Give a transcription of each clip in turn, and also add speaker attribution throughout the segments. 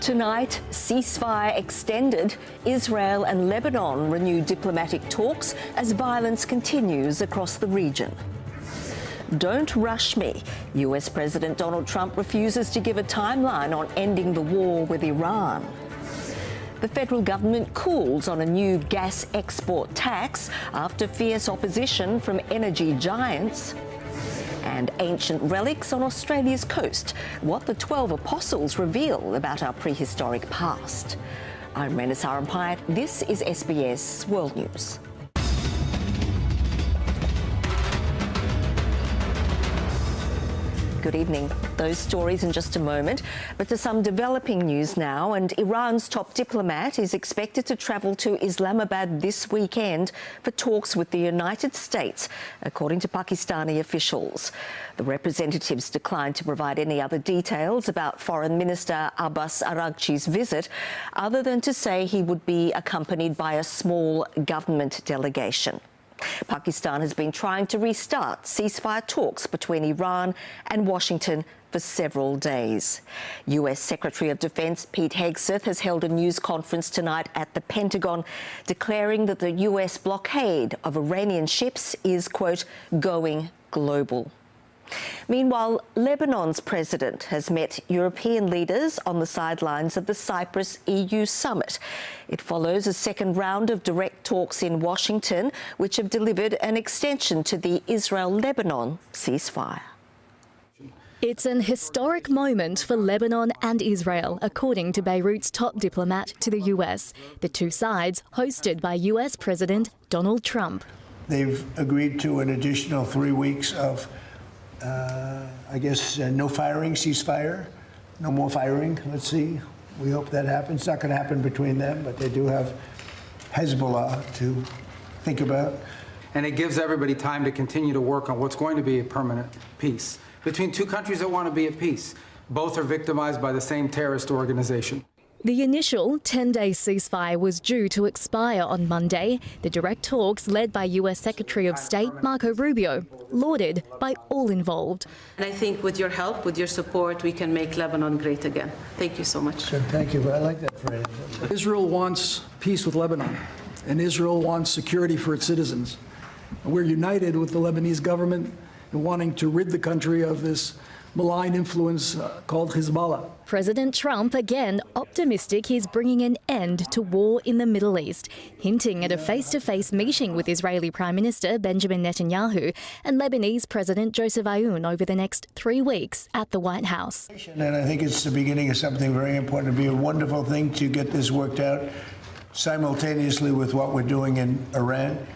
Speaker 1: Tonight, ceasefire extended. Israel and Lebanon renew diplomatic talks as violence continues across the region. Don't rush me. US President Donald Trump refuses to give a timeline on ending the war with Iran. The federal government cools on a new gas export tax after fierce opposition from energy giants. And ancient relics on Australia's coast, what the 12 apostles reveal about our prehistoric past. I'm Rena Sarumpaet. This is SBS World News. Good evening. Those stories in just a moment, but to some developing news now, and Iran's top diplomat is expected to travel to Islamabad this weekend for talks with the United States, according to Pakistani officials. The representatives declined to provide any other details about Foreign Minister Abbas Araghchi's visit, other than to say he would be accompanied by a small government delegation. Pakistan has been trying to restart ceasefire talks between Iran and Washington for several days. US Secretary of Defense Pete Hegseth has held a news conference tonight at the Pentagon, declaring that the US blockade of Iranian ships is, quote, going global. Meanwhile, Lebanon's president has met European leaders on the sidelines of the Cyprus EU summit. It follows a second round of direct talks in Washington, which have delivered an extension to the Israel-Lebanon ceasefire.
Speaker 2: It's an historic moment for Lebanon and Israel, according to Beirut's top diplomat to the US. The two sides hosted by US President Donald Trump.
Speaker 3: They've agreed to an additional 3 weeks of no firing, ceasefire, no more firing. Let's see. We hope that happens. It's not going to happen between them, but they do have Hezbollah to think about.
Speaker 4: And it gives everybody time to continue to work on what's going to be a permanent peace between two countries that want to be at peace. Both are victimized by the same terrorist organization.
Speaker 2: The initial 10-day ceasefire was due to expire on Monday. The direct talks, led by US Secretary of State Marco Rubio, lauded by all involved.
Speaker 5: And I think with your help, with your support, we can make Lebanon great again. Thank you so much.
Speaker 3: Good, thank you. I like that phrase.
Speaker 6: Israel wants peace with Lebanon, and Israel wants security for its citizens. We're united with the Lebanese government in wanting to rid the country of this malign influence called Hezbollah.
Speaker 2: President Trump again optimistic he's bringing an end to war in the Middle East, hinting at a face-to-face meeting with Israeli Prime Minister Benjamin Netanyahu and Lebanese President Joseph Aoun over the next 3 weeks at the White House.
Speaker 3: And I think it's the beginning of something very important. It'd be a wonderful thing to get this worked out simultaneously with what we're doing in Iran.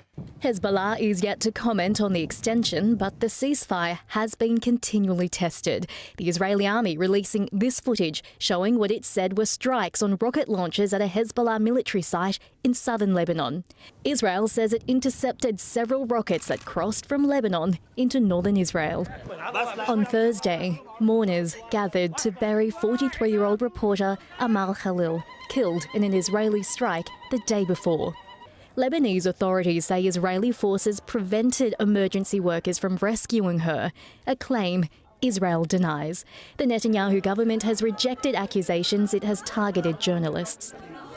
Speaker 2: Hezbollah is yet to comment on the extension, but the ceasefire has been continually tested. The Israeli army releasing this footage showing what it said were strikes on rocket launchers at a Hezbollah military site in southern Lebanon. Israel says it intercepted several rockets that crossed from Lebanon into northern Israel. On Thursday, mourners gathered to bury 43-year-old reporter Amal Khalil, killed in an Israeli strike the day before. Lebanese authorities say Israeli forces prevented emergency workers from rescuing her, a claim Israel denies. The Netanyahu government has rejected accusations it has targeted journalists.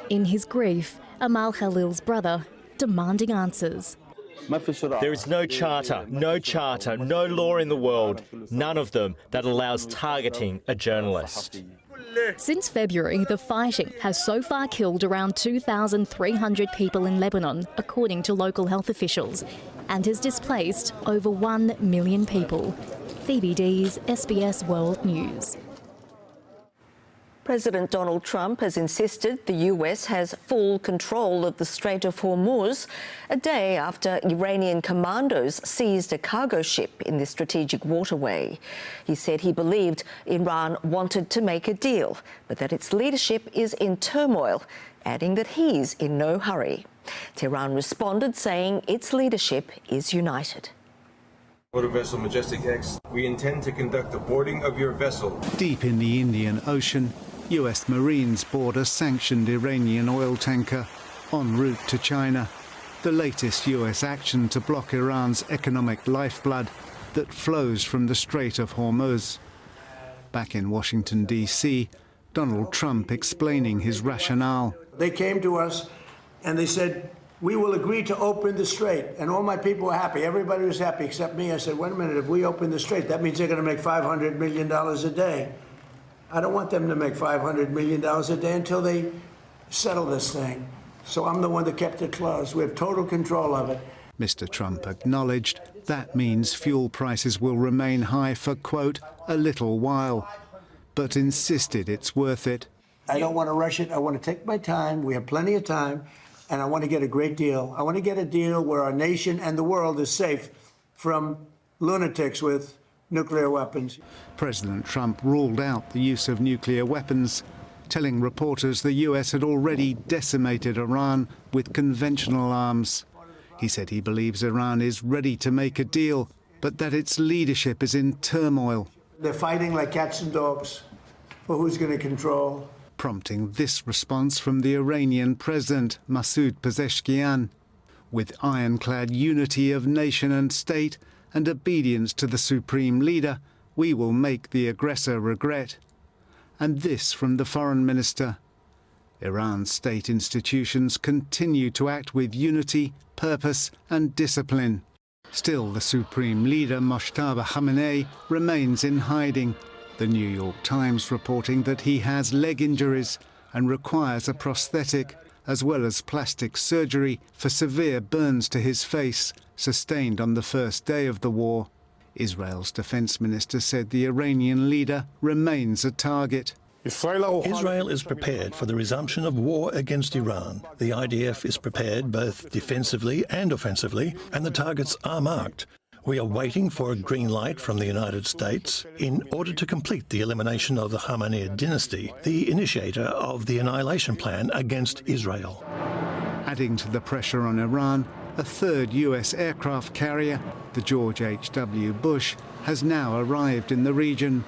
Speaker 2: In his grief, Amal Khalil's brother demanding answers.
Speaker 7: There is no charter, no law in the world, none of them that allows targeting a journalist.
Speaker 2: Since February, the fighting has so far killed around 2,300 people in Lebanon, according to local health officials, and has displaced over 1 million people. Phoebe Dees, SBS World News.
Speaker 1: President Donald Trump has insisted the US has full control of the Strait of Hormuz, a day after Iranian commandos seized a cargo ship in the strategic waterway. He said he believed Iran wanted to make a deal, but that its leadership is in turmoil, adding that he's in no hurry. Tehran responded, saying its leadership is united.
Speaker 8: Motor vessel Majestic X, we intend to conduct the boarding of your vessel.
Speaker 9: Deep in the Indian Ocean, US Marines board a sanctioned Iranian oil tanker en route to China, the latest US action to block Iran's economic lifeblood that flows from the Strait of Hormuz. Back in Washington, D.C., Donald Trump explaining his rationale.
Speaker 3: They came to us and they said, we will agree to open the strait. And all my people were happy. Everybody was happy except me. I said, wait a minute, if we open the strait, that means they're going to make $500 million a day. I don't want them to make $500 million a day until they settle this thing. So I'm the one that kept it closed. We have total control of it.
Speaker 9: Mr. Trump acknowledged that means fuel prices will remain high for, quote, a little while, but insisted it's worth it.
Speaker 3: I don't want to rush it. I want to take my time. We have plenty of time. And I want to get a great deal. I want to get a deal where our nation and the world is safe from lunatics with nuclear weapons.
Speaker 9: President Trump ruled out the use of nuclear weapons, telling reporters the US had already decimated Iran with conventional arms. He said he believes Iran is ready to make a deal, but that its leadership is in turmoil.
Speaker 3: They're fighting like cats and dogs for who's going to control.
Speaker 9: Prompting this response from the Iranian president, Masoud Pezeshkian. With ironclad unity of nation and state and obedience to the supreme leader, we will make the aggressor regret. And this from the foreign minister. Iran's state institutions continue to act with unity, purpose and discipline. Still, the supreme leader, Mojtaba Khamenei, remains in hiding. The New York Times reporting that he has leg injuries and requires a prosthetic, as well as plastic surgery for severe burns to his face, sustained on the first day of the war. Israel's defense minister said the Iranian leader remains a target.
Speaker 10: Israel is prepared for the resumption of war against Iran. The IDF is prepared both defensively and offensively, and the targets are marked. We are waiting for a green light from the United States in order to complete the elimination of the Khamenei dynasty, the initiator of the annihilation plan against Israel.
Speaker 9: Adding to the pressure on Iran, a third US aircraft carrier, the George H.W. Bush, has now arrived in the region.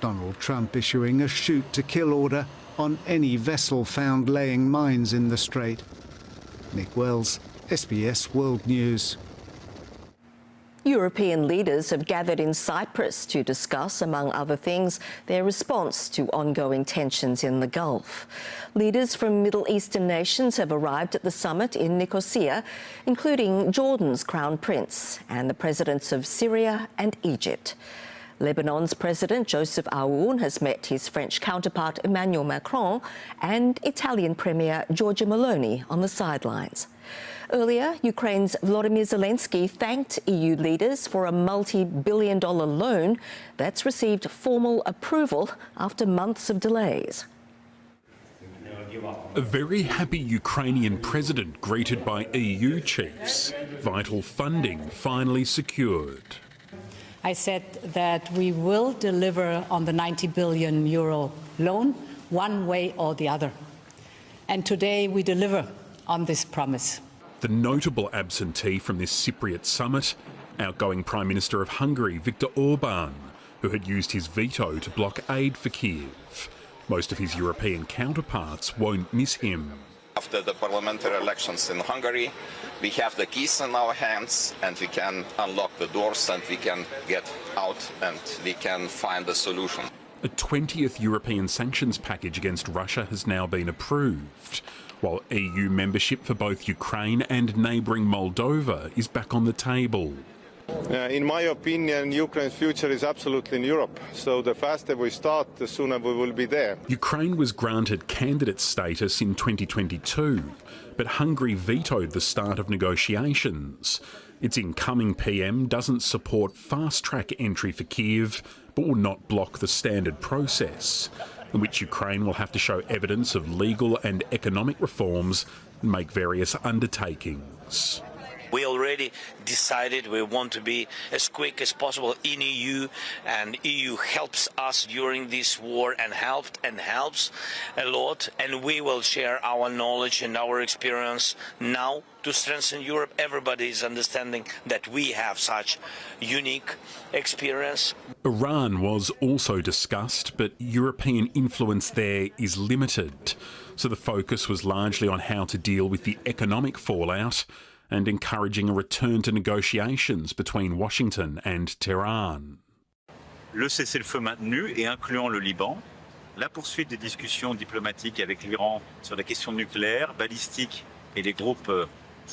Speaker 9: Donald Trump issuing a shoot-to-kill order on any vessel found laying mines in the strait. Nick Wells, SBS World News.
Speaker 1: European leaders have gathered in Cyprus to discuss, among other things, their response to ongoing tensions in the Gulf. Leaders from Middle Eastern nations have arrived at the summit in Nicosia, including Jordan's Crown Prince and the presidents of Syria and Egypt. Lebanon's President Joseph Aoun has met his French counterpart Emmanuel Macron and Italian Premier Giorgia Meloni on the sidelines. Earlier, Ukraine's Volodymyr Zelensky thanked EU leaders for a multi-billion-dollar loan that's received formal approval after months of delays.
Speaker 11: A very happy Ukrainian president greeted by EU chiefs. Vital funding finally secured.
Speaker 12: I said that we will deliver on the 90 billion euro loan one way or the other. And today we deliver on this promise.
Speaker 11: The notable absentee from this Cypriot summit, outgoing Prime Minister of Hungary, Viktor Orban, who had used his veto to block aid for Kiev. Most of his European counterparts won't miss him.
Speaker 13: After the parliamentary elections in Hungary, we have the keys in our hands and we can unlock the doors and we can get out and we can find a solution.
Speaker 11: A 20th European sanctions package against Russia has now been approved, while EU membership for both Ukraine and neighbouring Moldova is back on the table.
Speaker 8: In my opinion, Ukraine's future is absolutely in Europe. So the faster we start, the sooner we will be there.
Speaker 11: Ukraine was granted candidate status in 2022, but Hungary vetoed the start of negotiations. Its incoming PM doesn't support fast-track entry for Kiev, but will not block the standard process, in which Ukraine will have to show evidence of legal and economic reforms and make various undertakings.
Speaker 14: We already decided we want to be as quick as possible in EU, and EU helps us during this war and helps a lot, and we will share our knowledge and our experience now to strengthen Europe. Everybody is understanding that we have such unique experience.
Speaker 11: Iran was also discussed, but European influence there is limited, so the focus was largely on how to deal with the economic fallout and encouraging a return to negotiations between Washington and Tehran.
Speaker 15: Le cessez-le-feu maintenu et incluant le Liban, la poursuite des discussions diplomatiques avec l'Iran sur la question nucléaire, balistique et les groupes de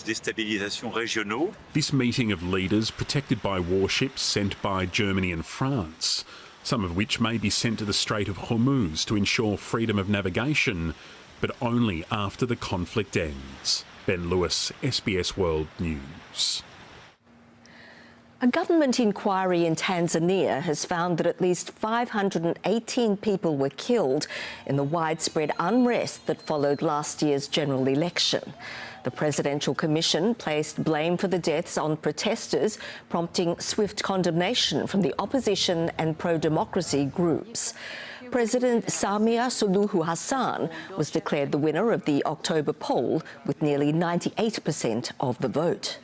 Speaker 15: déstabilisation régionaux.
Speaker 11: This meeting of leaders protected by warships sent by Germany and France, some of which may be sent to the Strait of Hormuz to ensure freedom of navigation, but only after the conflict ends. Ben Lewis, SBS World News.
Speaker 1: A government inquiry in Tanzania has found that at least 518 people were killed in the widespread unrest that followed last year's general election. The Presidential Commission placed blame for the deaths on protesters, prompting swift condemnation from the opposition and pro-democracy groups. President Samia Suluhu Hassan was declared the winner of the October poll with nearly 98% of the vote.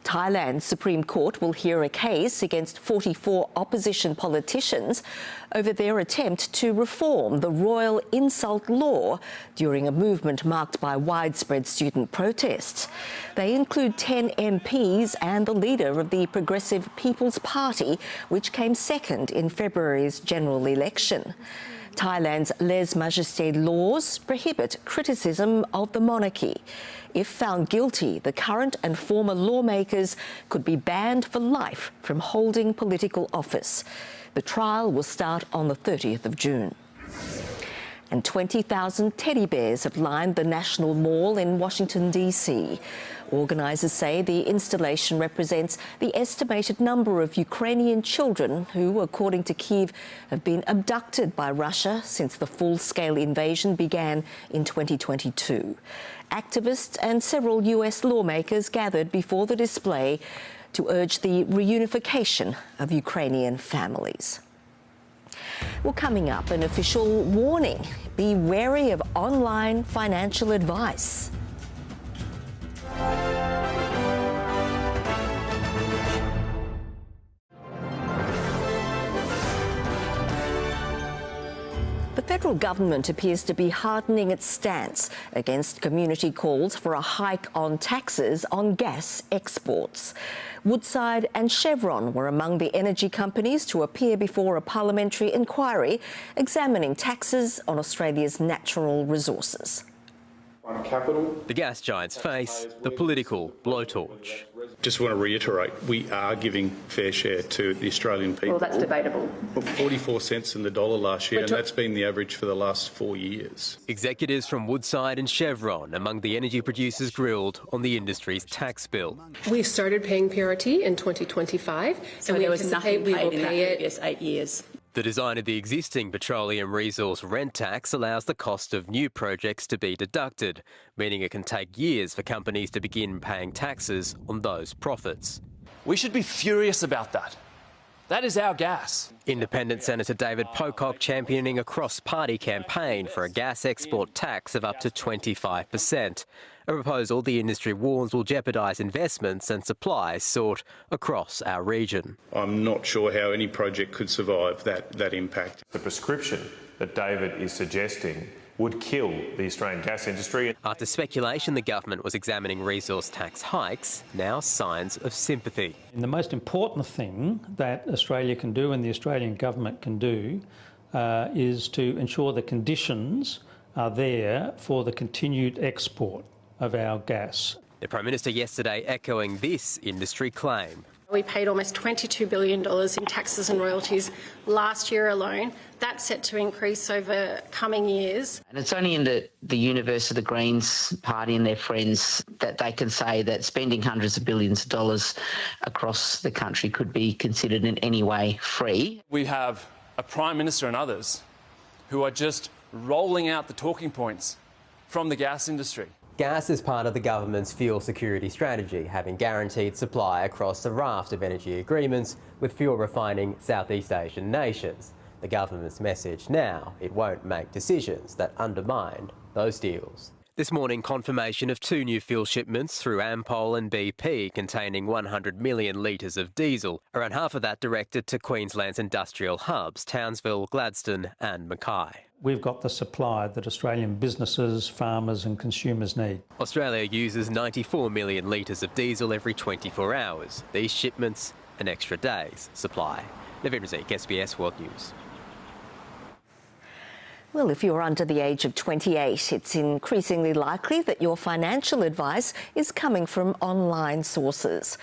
Speaker 1: Thailand's Supreme Court will hear a case against 44 opposition politicians over their attempt to reform the royal insult law during a movement marked by widespread student protests. They include 10 MPs and the leader of the Progressive People's Party, which came second in February's general election. Thailand's lèse-majesté laws prohibit criticism of the monarchy. If found guilty, the current and former lawmakers could be banned for life from holding political office. The trial will start on the 30th of June. And 20,000 teddy bears have lined the National Mall in Washington, D.C. Organisers say the installation represents the estimated number of Ukrainian children who, according to Kyiv, have been abducted by Russia since the full-scale invasion began in 2022. Activists and several US lawmakers gathered before the display to urge the reunification of Ukrainian families. Well, coming up, an official warning. Be wary of online financial advice. The federal government appears to be hardening its stance against community calls for a hike on taxes on gas exports. Woodside and Chevron were among the energy companies to appear before a parliamentary inquiry examining taxes on Australia's natural resources.
Speaker 16: The gas giants face the political blowtorch.
Speaker 17: Just want to reiterate, we are giving fair share to the Australian people.
Speaker 18: Well, that's debatable.
Speaker 17: 44 cents in the dollar last year, and that's been the average for the last 4 years.
Speaker 16: Executives from Woodside and Chevron among the energy producers grilled on the industry's tax bill.
Speaker 18: We started paying PRT in 2025,
Speaker 19: so
Speaker 18: and we
Speaker 19: there was nothing
Speaker 18: we will
Speaker 19: paid in the
Speaker 18: pay
Speaker 19: previous 8 years.
Speaker 16: The design of the existing petroleum resource rent tax allows the cost of new projects to be deducted, meaning it can take years for companies to begin paying taxes on those profits.
Speaker 20: We should be furious about that. That is our gas.
Speaker 16: Independent Senator David Pocock championing a cross-party campaign for a gas export tax of up to 25%. A proposal the industry warns will jeopardise investments and supplies sought across our region.
Speaker 17: I'm not sure how any project could survive that impact.
Speaker 21: The prescription that David is suggesting would kill the Australian gas industry.
Speaker 16: After speculation the government was examining resource tax hikes, now signs of sympathy.
Speaker 22: And the most important thing that Australia can do and the Australian government can do is to ensure the conditions are there for the continued export of our gas.
Speaker 16: The Prime Minister yesterday echoing this industry claim.
Speaker 23: We paid almost $22 billion in taxes and royalties last year alone. That's set to increase over coming years.
Speaker 24: And it's only in the universe of the Greens Party and their friends that they can say that spending hundreds of billions of dollars across the country could be considered in any way free.
Speaker 20: We have a Prime Minister and others who are just rolling out the talking points from the gas industry.
Speaker 16: Gas is part of the government's fuel security strategy, having guaranteed supply across a raft of energy agreements with fuel refining Southeast Asian nations. The government's message now, it won't make decisions that undermine those deals. This morning, confirmation of 2 new fuel shipments through Ampol and BP containing 100 million litres of diesel, around half of that directed to Queensland's industrial hubs, Townsville, Gladstone and Mackay.
Speaker 22: We've got the supply that Australian businesses, farmers and consumers need.
Speaker 16: Australia uses 94 million litres of diesel every 24 hours. These shipments, an extra day's supply. Naveen Razik, SBS World News.
Speaker 1: Well, if you're under the age of 28, it's increasingly likely that your financial advice is coming from online sources.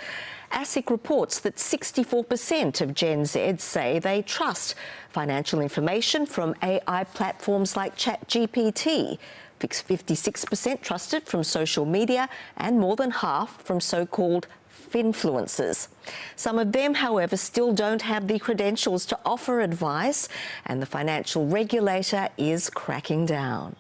Speaker 1: ASIC reports that 64% of Gen Z say they trust financial information from AI platforms like ChatGPT. 56% trust it from social media and more than half from so-called influencers. Some of them, however, still don't have the credentials to offer advice, and the financial regulator is cracking down.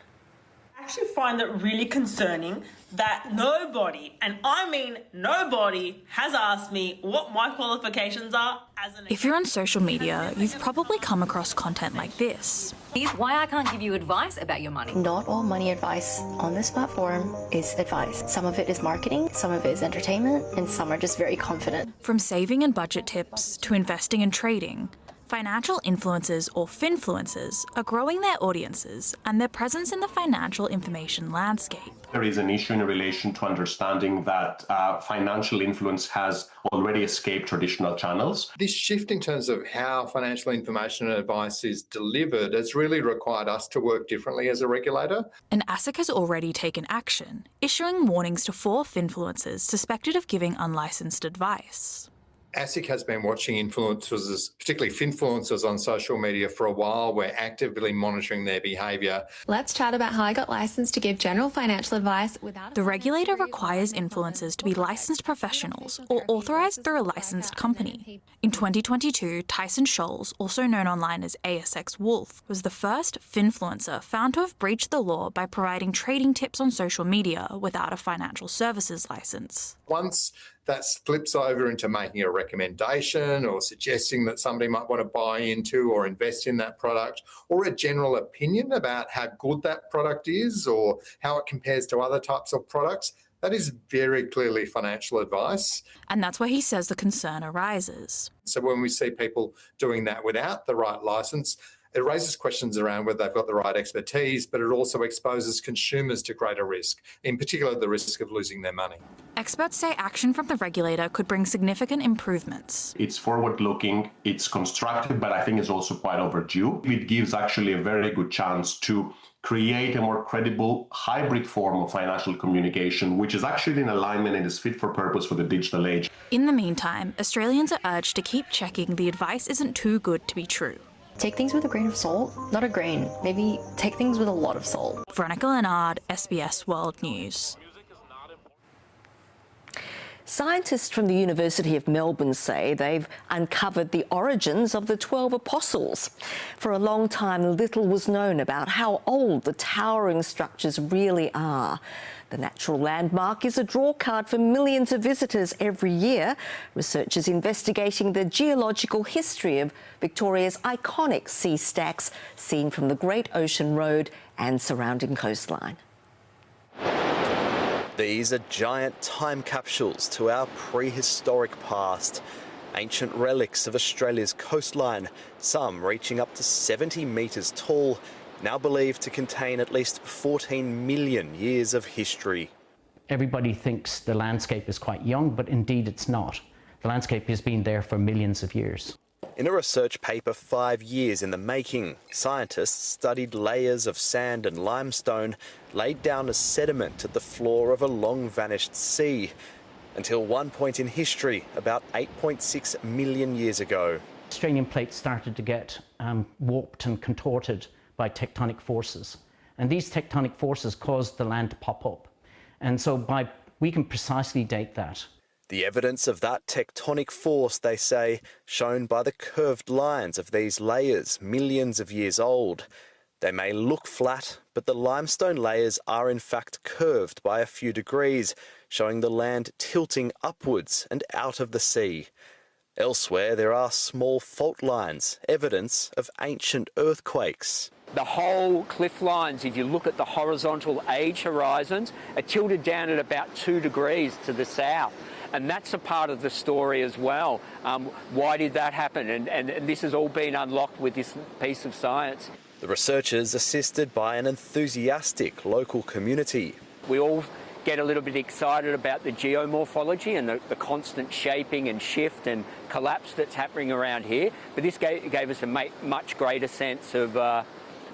Speaker 4: I actually find it really concerning that nobody, and I mean nobody, has asked me what my qualifications are as an...
Speaker 5: If you're on social media, you've probably come across content like this.
Speaker 6: Here's why I can't give you advice about your money.
Speaker 19: Not all money advice on this platform is advice. Some of it is marketing, some of it is entertainment, and some are just very confident.
Speaker 5: From saving and budget tips to investing and trading, financial influencers, or finfluencers, are growing their audiences and their presence in the financial information landscape.
Speaker 25: There is an issue in relation to understanding that financial influence has already escaped traditional channels.
Speaker 26: This shift in terms of how financial information and advice is delivered has really required us to work differently as a regulator.
Speaker 5: And ASIC has already taken action, issuing warnings to 4 finfluencers suspected of giving unlicensed advice.
Speaker 26: ASIC has been watching influencers, particularly finfluencers on social media for a while. We're actively monitoring their behaviour.
Speaker 27: Let's chat about how I got licensed to give general financial advice without...
Speaker 5: The regulator requires influencers to be licensed professionals or authorised through a licensed company. In 2022, Tyson Scholes, also known online as ASX Wolf, was the first finfluencer found to have breached the law by providing trading tips on social media without a financial services licence.
Speaker 26: Once that flips over into making a recommendation or suggesting that somebody might want to buy into or invest in that product, or a general opinion about how good that product is or how it compares to other types of products, that is very clearly financial advice.
Speaker 5: And that's where he says the concern arises.
Speaker 26: So when we see people doing that without the right licence, it raises questions around whether they've got the right expertise, but it also exposes consumers to greater risk, in particular the risk of losing their money.
Speaker 5: Experts say action from the regulator could bring significant improvements.
Speaker 25: It's forward-looking, it's constructive, but I think it's also quite overdue. It gives actually a very good chance to create a more credible hybrid form of financial communication, which is actually in alignment and is fit for purpose for the digital age.
Speaker 5: In the meantime, Australians are urged to keep checking the advice isn't too good to be true.
Speaker 19: Take things with a grain of salt, not a grain. Maybe take things with a lot of salt.
Speaker 5: Veronica Leonard, SBS World News.
Speaker 1: Scientists from the University of Melbourne say they've uncovered the origins of the 12 apostles. For a long time, little was known about how old the towering structures really are. The natural landmark is a drawcard for millions of visitors every year. Researchers investigating the geological history of Victoria's iconic sea stacks seen from the Great Ocean Road and surrounding coastline.
Speaker 28: These are giant time capsules to our prehistoric past. Ancient relics of Australia's coastline, some reaching up to 70 metres tall, now believed to contain at least 14 million years of history.
Speaker 29: Everybody thinks the landscape is quite young, but indeed it's not. The landscape has been there for millions of years.
Speaker 28: In a research paper 5 years in the making, scientists studied layers of sand and limestone laid down as sediment at the floor of a long-vanished sea, until one point in history, about 8.6 million years ago.
Speaker 29: Australian plates started to get warped and contorted by tectonic forces. And these tectonic forces caused the land to pop up. And so we can precisely date that.
Speaker 28: The evidence of that tectonic force, they say, shown by the curved lines of these layers, millions of years old. They may look flat, but the limestone layers are in fact curved by a few degrees, showing the land tilting upwards and out of the sea. Elsewhere, there are small fault lines, evidence of ancient earthquakes.
Speaker 30: The whole cliff lines, if you look at the horizontal age horizons, are tilted down at about 2 degrees to the south. And that's a part of the story as well. Why did that happen? And this has all been unlocked with this piece of science.
Speaker 28: The researchers assisted by an enthusiastic local community.
Speaker 30: We all get a little bit excited about the geomorphology and the constant shaping and shift and collapse that's happening around here. But this gave us a much greater sense of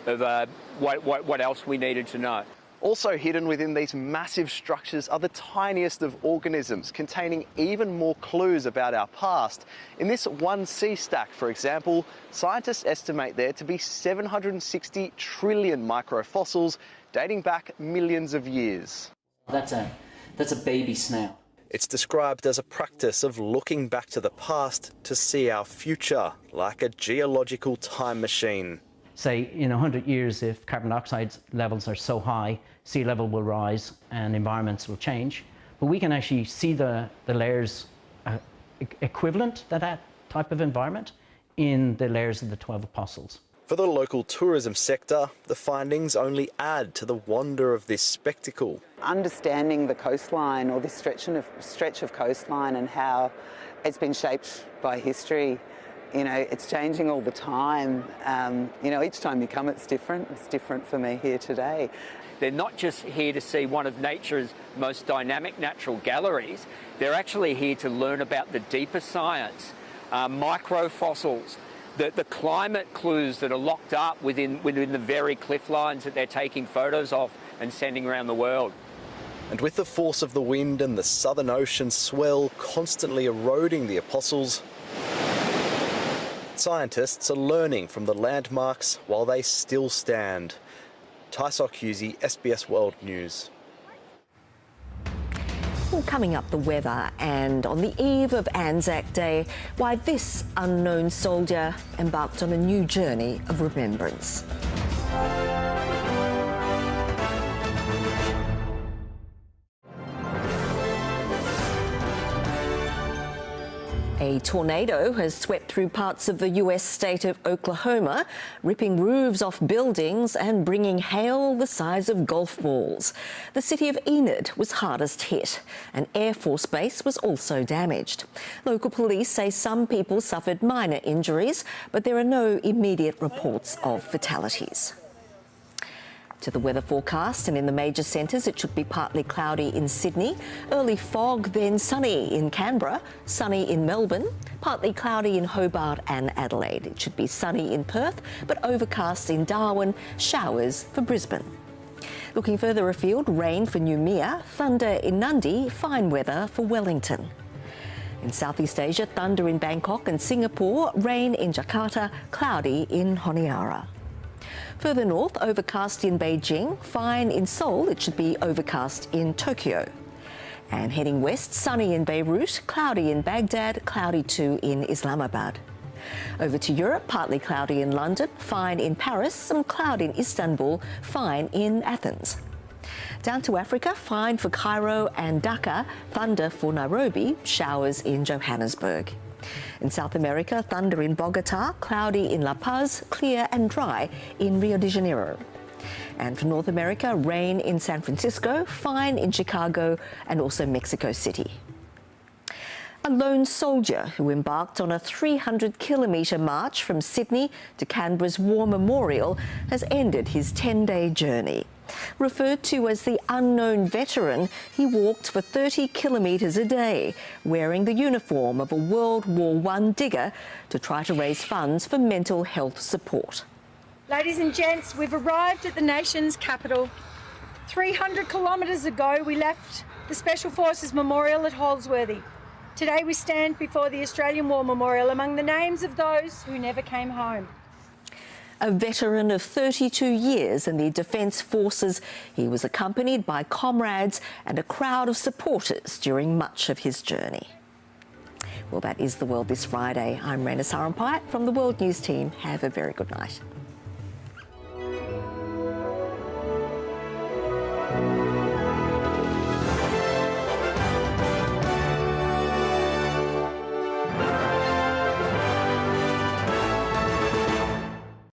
Speaker 30: what else we needed to know.
Speaker 28: Also hidden within these massive structures are the tiniest of organisms, containing even more clues about our past. In this 1C stack, for example, scientists estimate there to be 760 trillion microfossils dating back millions of years.
Speaker 29: That's a baby snail.
Speaker 28: It's described as a practice of looking back to the past to see our future, like a geological time machine.
Speaker 29: Say, in 100 years, if carbon dioxide levels are so high, sea level will rise and environments will change. But we can actually see the layers equivalent to that type of environment in the layers of the 12 apostles.
Speaker 28: For the local tourism sector, the findings only add to the wonder of this spectacle.
Speaker 2: Understanding the coastline, or this stretch of coastline, and how it's been shaped by history. You know, it's changing all the time. You know, each time you come, it's different. It's different for me here today.
Speaker 30: They're not just here to see one of nature's most dynamic natural galleries. They're actually here to learn about the deeper science, microfossils, the climate clues that are locked up within the very cliff lines that they're taking photos of and sending around the world.
Speaker 28: And with the force of the wind and the Southern Ocean swell constantly eroding the apostles, scientists are learning from the landmarks while they still stand. Tysok Husey, SBS World News.
Speaker 1: Well, coming up, the weather, and on the eve of Anzac Day, why this unknown soldier embarked on a new journey of remembrance. A tornado has swept through parts of the US state of Oklahoma, ripping roofs off buildings and bringing hail the size of golf balls. The city of Enid was hardest hit. An Air Force base was also damaged. Local police say some people suffered minor injuries, but there are no immediate reports of fatalities. To the weather forecast, and in the major centres it should be partly cloudy in Sydney, early fog, then sunny in Canberra, sunny in Melbourne, partly cloudy in Hobart and Adelaide. It should be sunny in Perth, but overcast in Darwin, showers for Brisbane. Looking further afield, rain for Noumea, thunder in Nundy, fine weather for Wellington. In Southeast Asia, thunder in Bangkok and Singapore, rain in Jakarta, cloudy in Honiara. Further north, overcast in Beijing, fine in Seoul, it should be overcast in Tokyo. And heading west, sunny in Beirut, cloudy in Baghdad, cloudy too in Islamabad. Over to Europe, partly cloudy in London, fine in Paris, some cloud in Istanbul, fine in Athens. Down to Africa, fine for Cairo and Dhaka, thunder for Nairobi, showers in Johannesburg. In South America, thunder in Bogota, cloudy in La Paz, clear and dry in Rio de Janeiro. And for North America, rain in San Francisco, fine in Chicago and also Mexico City. A lone soldier who embarked on a 300-kilometre march from Sydney to Canberra's War Memorial has ended his 10-day journey. Referred to as the unknown veteran, he walked for 30 kilometres a day, wearing the uniform of a World War I digger to try to raise funds for mental health support.
Speaker 3: Ladies and gents, we've arrived at the nation's capital. 300 kilometres ago, we left the Special Forces Memorial at Holsworthy. Today we stand before the Australian War Memorial among the names of those who never came home.
Speaker 1: A veteran of 32 years in the Defence Forces, he was accompanied by comrades and a crowd of supporters during much of his journey. Well, that is The World this Friday. I'm Rena Sarumpaet from the World News team. Have a very good night.